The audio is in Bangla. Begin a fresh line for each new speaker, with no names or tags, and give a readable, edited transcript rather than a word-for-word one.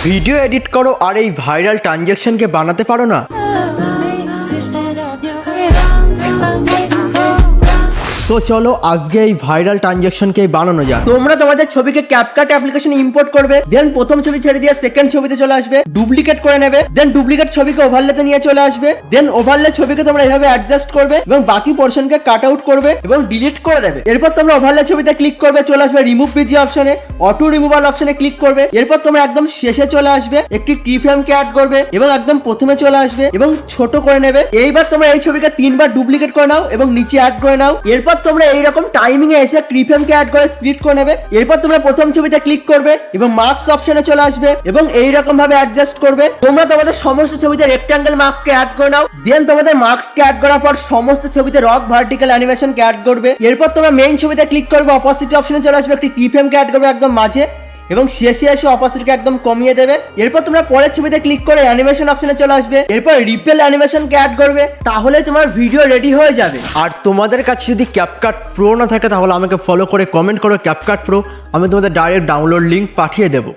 ভিডিও এডিট করো আর এই ভাইরাল ট্রানজ্যাকশনকে বানাতে পারো না? তো চলো আজকে এই ভাইরাল ট্রানজ্যাকশনকে বানানো যাক।
তোমরা তোমাদের ছবিকে ক্যাপকাট অ্যাপ্লিকেশনে ইম্পোর্ট করবে, দেন প্রথম ছবি ছেড়ে দিয়ে সেকেন্ড ছবিতে চলে আসবে, ডুপ্লিকেট করে নেবে, দেন ডুপ্লিকেট ছবিকে ওভারলেতে নিয়ে চলে আসবে, দেন ওভারলে ছবিকে তোমরা এভাবে অ্যাডজাস্ট করবে এবং বাকি পোরশনকে কাট আউট করবে এবং ডিলিট করে দেবে। এরপর তোমরা ওভারলে ছবিতে ক্লিক করবে, চলে আসবে রিমুভ পিজি অপশনে, অটো রিমুভাল অপশনে ক্লিক করবে। এরপর তোমরা একদম শেষে চলে আসবে, একটি কি ফ্রেমকে অ্যাড করবে এবং একদম প্রথমে চলে আসবে এবং ছোট করে নেবে। এইবার তোমরা এই ছবিকে 3বার ডুপ্লিকেট করে নাও এবং নিচে অ্যাড করে নাও। এরপর তোমরা এইরকম টাইমিং এ এসে কি ফ্রেমকে অ্যাড করে স্প্লিট করে নেবে। এরপর তোমরা প্রথম ছবিতে ক্লিক করবে এবং মার্কস অপশনে চলে আসবে এবং এইরকম ভাবে অ্যাডজাস্ট করবে। তোমরা তোমাদের সমস্ত ছবিতে রেক্টাঙ্গেল মার্কসকে অ্যাড করে নাও। দেন তোমাদের মার্কসকে অ্যাড করার পর সমস্ত ছবিতে রক ভার্টিক্যাল অ্যানিমেশনকে অ্যাড করবে। এরপর তোমরা মেইন ছবিতে ক্লিক করবে, অপোজিট অপশনে চলে আসবে, একটি কি ফ্রেমকে অ্যাড করবে একদম মাঝে এবং শেষে এসে অপোজিটকে একদম কমিয়ে দেবে। এরপর তোমরা পরের ছবিতে ক্লিক করে অ্যানিমেশন অপশনে চলে আসবে, এরপর রিপেল অ্যানিমেশনকে অ্যাড করবে, তাহলে তোমার ভিডিও রেডি হয়ে যাবে।
আর তোমাদের কাছে যদি ক্যাপকাট প্রো না থাকে তাহলে আমাকে ফলো করে কমেন্ট করো ক্যাপকাট প্রো, আমি তোমাদের ডাইরেক্ট ডাউনলোড লিঙ্ক পাঠিয়ে দেবো।